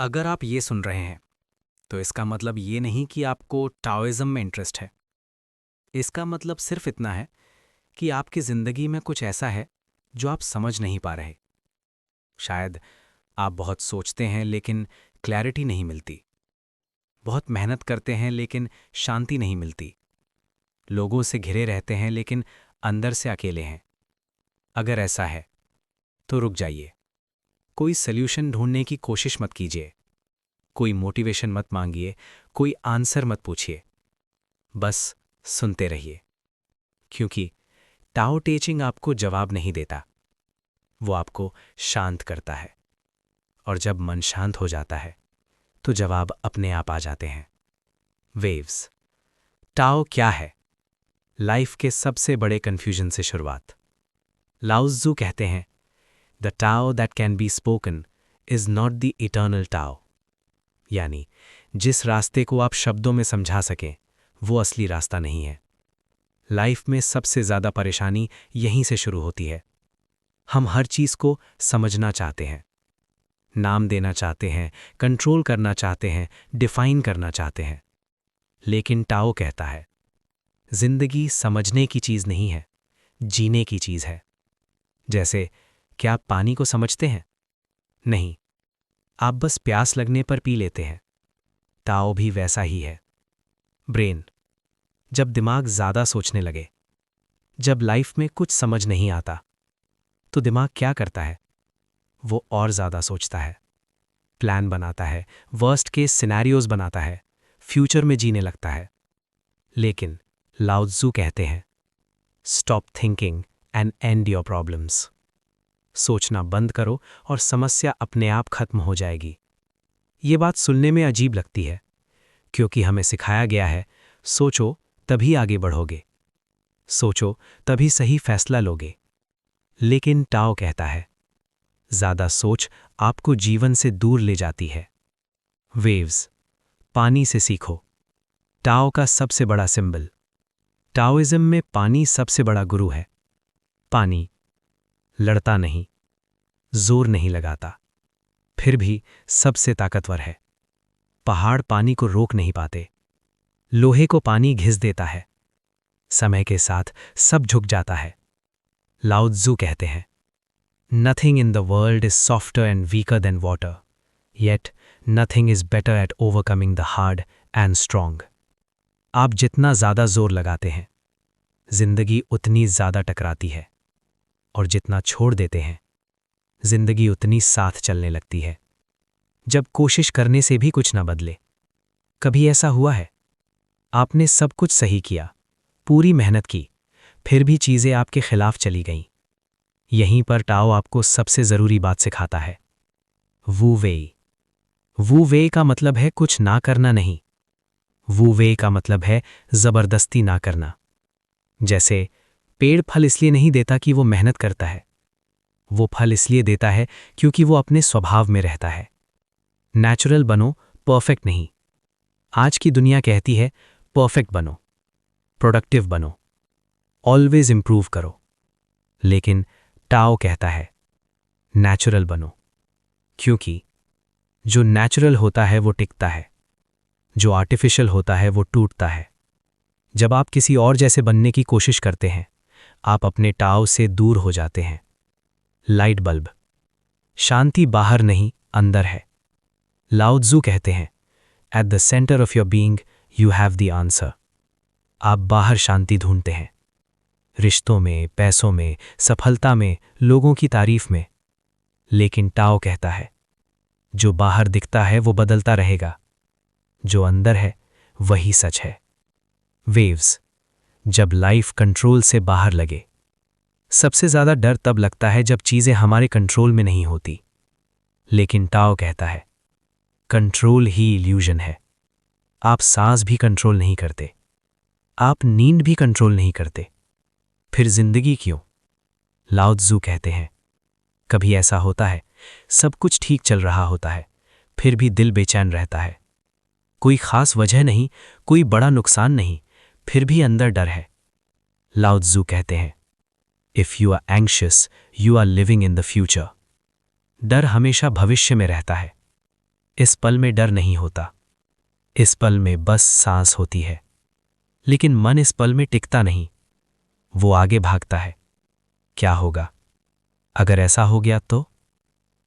अगर आप ये सुन रहे हैं तो इसका मतलब ये नहीं कि आपको टाओइज्म में इंटरेस्ट है। इसका मतलब सिर्फ इतना है कि आपकी जिंदगी में कुछ ऐसा है जो आप समझ नहीं पा रहे। शायद आप बहुत सोचते हैं लेकिन क्लैरिटी नहीं मिलती, बहुत मेहनत करते हैं लेकिन शांति नहीं मिलती, लोगों से घिरे रहते हैं लेकिन अंदर से अकेले हैं। अगर ऐसा है तो रुक जाइए। कोई सल्यूशन ढूंढने की कोशिश मत कीजिए, कोई मोटिवेशन मत मांगिए, कोई आंसर मत पूछिए, बस सुनते रहिए। क्योंकि टाओ टीचिंग आपको जवाब नहीं देता, वो आपको शांत करता है। और जब मन शांत हो जाता है तो जवाब अपने आप आ जाते हैं। वेव्स। टाओ क्या है? लाइफ के सबसे बड़े कंफ्यूजन से शुरुआत। लाओ त्ज़ू कहते हैं, the tau that can be spoken is not the eternal tau. यानी जिस रास्ते को आप शब्दों में समझा सकें वो असली रास्ता नहीं है। लाइफ में सबसे ज़्यादा परेशानी यहीं से शुरू होती है। हम हर चीज़ को समझना चाहते हैं, नाम देना चाहते हैं, कंट्रोल करना चाहते हैं, डिफाइन करना चाहते हैं। लेकिन टाओ कहता है, जिंदगी समझने की चीज़ नहीं है, जीने की चीज़ है। जैसे, क्या आप पानी को समझते हैं? नहीं, आप बस प्यास लगने पर पी लेते हैं। टाओ भी वैसा ही है। ब्रेन। जब दिमाग ज़्यादा सोचने लगे, जब लाइफ में कुछ समझ नहीं आता, तो दिमाग क्या करता है? वो और ज़्यादा सोचता है, प्लान बनाता है, वर्स्ट केस सिनेरियोज बनाता है, फ्यूचर में जीने लगता है। लेकिन लाओ त्ज़ू कहते हैं, stop thinking and and your problems. सोचना बंद करो और समस्या अपने आप खत्म हो जाएगी। ये बात सुनने में अजीब लगती है, क्योंकि हमें सिखाया गया है, सोचो तभी आगे बढ़ोगे, सोचो तभी सही फैसला लोगे। लेकिन टाओ कहता है, ज़्यादा सोच आपको जीवन से दूर ले जाती है। वेव्स। पानी से सीखो। टाओ का सबसे बड़ा सिंबल। टाओइज्म में पानी सबसे बड़ा गुरु है। पानी लड़ता नहीं, जोर नहीं लगाता, फिर भी सबसे ताकतवर है। पहाड़ पानी को रोक नहीं पाते, लोहे को पानी घिस देता है, समय के साथ सब झुक जाता है। लाओ त्ज़ू कहते हैं, nothing in the world is softer and weaker then water, yet nothing is better at overcoming the hard and strong. आप जितना ज़्यादा जोर लगाते हैं, जिंदगी उतनी ज़्यादा टकराती है, और जितना छोड़ देते हैं, जिंदगी उतनी साथ चलने लगती है। जब कोशिश करने से भी कुछ ना बदले। कभी ऐसा हुआ है, आपने सब कुछ सही किया, पूरी मेहनत की, फिर भी चीज़ें आपके खिलाफ चली गईं? यहीं पर टाओ आपको सबसे ज़रूरी बात सिखाता है, वू वेई। वू वेई का मतलब है कुछ ना करना नहीं, वू वेई का मतलब है ज़बरदस्ती ना करना। जैसे, पेड़ फल इसलिए नहीं देता कि वो मेहनत करता है, वो फल इसलिए देता है क्योंकि वो अपने स्वभाव में रहता है। नेचुरल बनो, परफेक्ट नहीं। आज की दुनिया कहती है, परफेक्ट बनो, प्रोडक्टिव बनो, ऑलवेज इंप्रूव करो। लेकिन टाओ कहता है, नेचुरल बनो, क्योंकि जो नेचुरल होता है वो टिकता है, जो आर्टिफिशियल होता है वो टूटता है। जब आप किसी और जैसे बनने की कोशिश करते हैं, आप अपने टाओ से दूर हो जाते हैं। Light bulb. शांति बाहर नहीं, अंदर है। लाओ त्ज़ू कहते हैं, at the centre of your being you have the answer. आप बाहर शांति ढूंढते हैं, रिश्तों में, पैसों में, सफलता में, लोगों की तारीफ में। लेकिन टाओ कहता है, जो बाहर दिखता है वो बदलता रहेगा, जो अंदर है वही सच है। वेव्स। जब लाइफ कंट्रोल से बाहर लगे। सबसे ज़्यादा डर तब लगता है जब चीज़ें हमारे कंट्रोल में नहीं होती। लेकिन टाओ कहता है, कंट्रोल ही इल्यूजन है। आप सांस भी कंट्रोल नहीं करते, आप नींद भी कंट्रोल नहीं करते, फिर जिंदगी क्यों? लाओ त्ज़ू कहते हैं, कभी ऐसा होता है, सब कुछ ठीक चल रहा होता है, फिर भी दिल बेचैन रहता है। कोई खास वजह नहीं, कोई बड़ा नुकसान नहीं, फिर भी अंदर डर है। लाओ त्ज़ू कहते हैं, if you are anxious you are living in the future. डर हमेशा भविष्य में रहता है, इस पल में डर नहीं होता, इस पल में बस सांस होती है। लेकिन मन इस पल में टिकता नहीं, वो आगे भागता है। क्या होगा अगर ऐसा हो गया तो?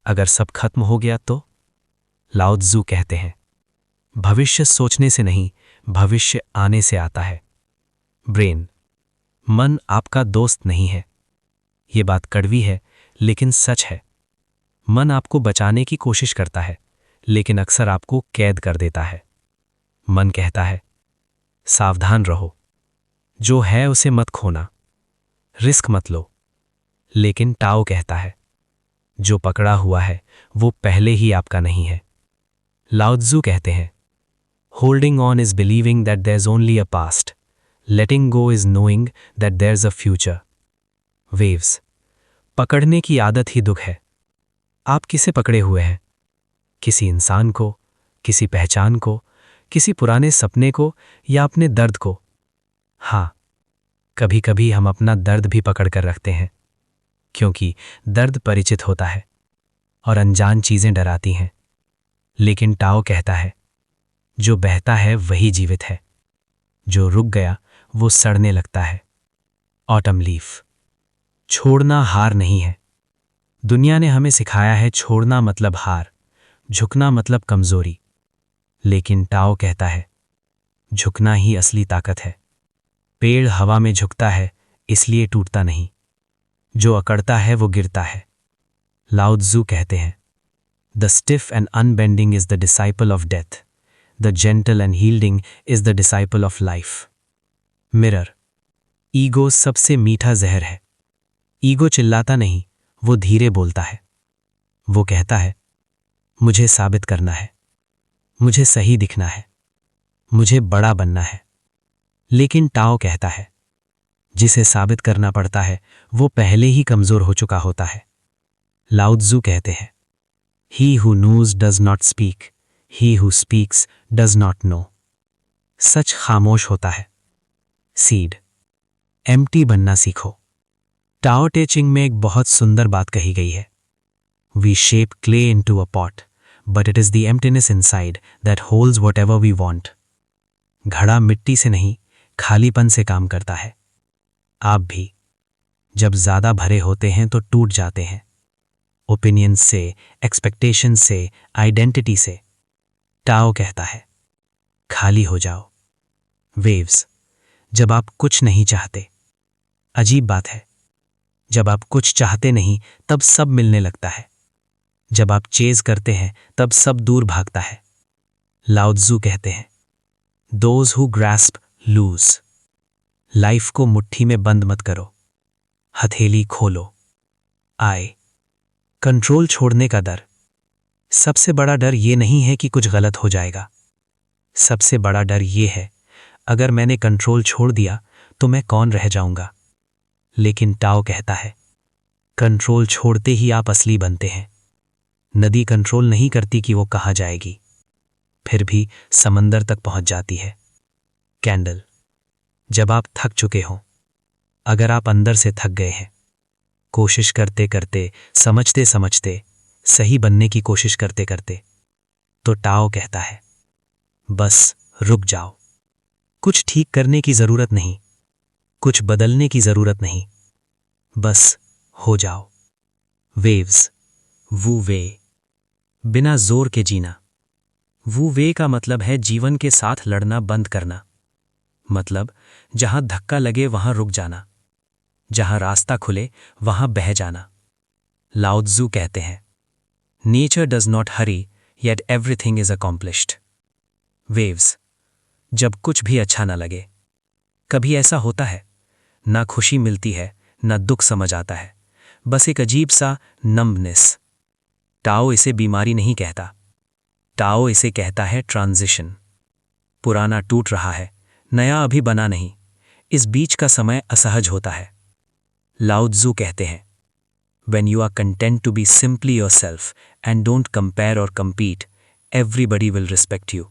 अगर सब खत्म हो गया तो? लाओ त्ज़ू कहते हैं, भविष्य सोचने से नहीं, भविष्य आने से आता है। ब्रेन, मन आपका दोस्त नहीं है। ये बात कड़वी है लेकिन सच है। मन आपको बचाने की कोशिश करता है लेकिन अक्सर आपको कैद कर देता है। मन कहता है, सावधान रहो, जो है उसे मत खोना, रिस्क मत लो। लेकिन टाओ कहता है, जो पकड़ा हुआ है वो पहले ही आपका नहीं है। लाओ त्ज़ू कहते हैं, holding on is believing that there is only a past, letting go is knowing that there is a future. Waves, पकड़ने की आदत ही दुख है। आप किसे पकड़े हुए हैं? किसी इंसान को, किसी पहचान को, किसी पुराने सपने को या अपने दर्द को? हाँ, कभी कभी हम अपना दर्द भी पकड़ कर रखते हैं, क्योंकि दर्द परिचित होता है और अनजान चीजें डराती हैं। लेकिन टाओ कहता है, जो बहता है वही जीवित है, जो रुक गया वो सड़ने लगता है। ऑटम लीफ, छोड़ना हार नहीं है। दुनिया ने हमें सिखाया है छोड़ना मतलब हार, झुकना मतलब कमजोरी। लेकिन टाओ कहता है, झुकना ही असली ताकत है। पेड़ हवा में झुकता है इसलिए टूटता नहीं, जो अकड़ता है वो गिरता है। लाओ त्ज़ू कहते हैं, the stiff and unbending is the disciple of death, the gentle and yielding is the disciple of life. Mirror, ego सबसे मीठा जहर है। ईगो चिल्लाता नहीं, वो धीरे बोलता है। वो कहता है, मुझे साबित करना है, मुझे सही दिखना है, मुझे बड़ा बनना है। लेकिन टाओ कहता है, जिसे साबित करना पड़ता है वो पहले ही कमजोर हो चुका होता है। लाओ त्ज़ू कहते हैं, he who knows does not speak, he who speaks does not know. सच खामोश होता है। सीड, एम्प्टी बनना सीखो। टाओ ते चिंग में एक बहुत सुंदर बात कही गई है, we shape clay into a pot, but it is the emptiness inside that holds whatever we want. घड़ा मिट्टी से नहीं, खालीपन से काम करता है। आप भी जब ज्यादा भरे होते हैं तो टूट जाते हैं, ओपिनियन से, एक्सपेक्टेशन से, आइडेंटिटी से। टाओ कहता है, खाली हो जाओ। वेव्स, जब आप कुछ नहीं चाहते। अजीब बात है, जब आप कुछ चाहते नहीं तब सब मिलने लगता है। जब आप चेज करते हैं तब सब दूर भागता है। लाओ त्ज़ू कहते हैं, those who grasp lose. Life को मुट्ठी में बंद मत करो, हथेली खोलो। आए, कंट्रोल छोड़ने का डर। सबसे बड़ा डर ये नहीं है कि कुछ गलत हो जाएगा, सबसे बड़ा डर ये है, अगर मैंने कंट्रोल छोड़ दिया तो मैं कौन रह जाऊंगा। लेकिन टाओ कहता है, कंट्रोल छोड़ते ही आप असली बनते हैं। नदी कंट्रोल नहीं करती कि वो कहाँ जाएगी, फिर भी समंदर तक पहुंच जाती है। कैंडल, जब आप थक चुके हों, अगर आप अंदर से थक गए हैं, कोशिश करते करते, समझते समझते, सही बनने की कोशिश करते करते, तो टाओ कहता है, बस रुक जाओ। कुछ ठीक करने की जरूरत नहीं, कुछ बदलने की जरूरत नहीं, बस हो जाओ। वेव्स, वू वे, बिना जोर के जीना। वू वे का मतलब है जीवन के साथ लड़ना बंद करना। मतलब जहां धक्का लगे वहां रुक जाना, जहां रास्ता खुले वहां बह जाना। लाओ त्ज़ू कहते हैं, nature does not Hari yet everything is accomplished. Waves, जब कुछ भी अच्छा ना लगे, कभी ऐसा होता है, ना खुशी मिलती है ना दुख समझ आता है, बस एक अजीब सा नम्बनेस। टाओ इसे बीमारी नहीं कहता, टाओ इसे कहता है ट्रांजिशन। पुराना टूट रहा है, नया अभी बना नहीं, इस बीच का समय असहज होता है। लाओ त्ज़ू कहते हैं, when you are content to be simply yourself and don't compare or compete, everybody will respect you.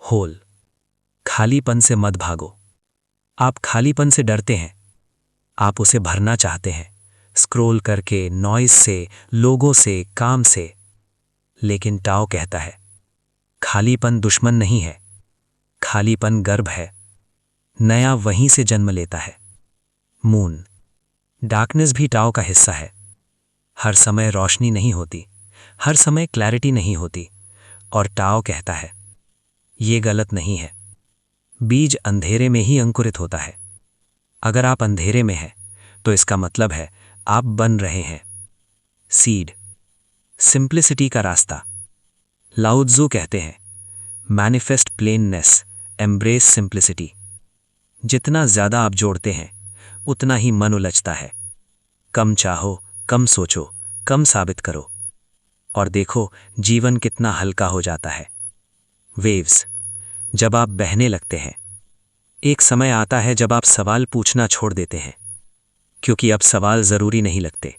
Hole, खालीपन से मत भागो। आप खालीपन से डरते हैं, आप उसे भरना चाहते हैं, स्क्रॉल करके, नॉइज से, लोगों से, काम से। लेकिन टाओ कहता है, खालीपन दुश्मन नहीं है, खालीपन गर्भ है, नया वहीं से जन्म लेता है। मून, डार्कनेस भी टाओ का हिस्सा है। हर समय रोशनी नहीं होती, हर समय क्लैरिटी नहीं होती, और टाओ कहता है ये गलत नहीं है। बीज अंधेरे में ही अंकुरित होता है। अगर आप अंधेरे में हैं तो इसका मतलब है आप बन रहे हैं। सीड, सिंप्लिसिटी का रास्ता। लाओ त्ज़ू कहते हैं मैनिफेस्ट प्लेननेस, एम्ब्रेस सिंप्लिसिटी। जितना ज्यादा आप जोड़ते हैं उतना ही मन उलझता है। कम चाहो, कम सोचो, कम साबित करो, और देखो जीवन कितना हल्का हो जाता है। वेव्स, जब आप बहने लगते हैं, एक समय आता है जब आप सवाल पूछना छोड़ देते हैं, क्योंकि अब सवाल जरूरी नहीं लगते।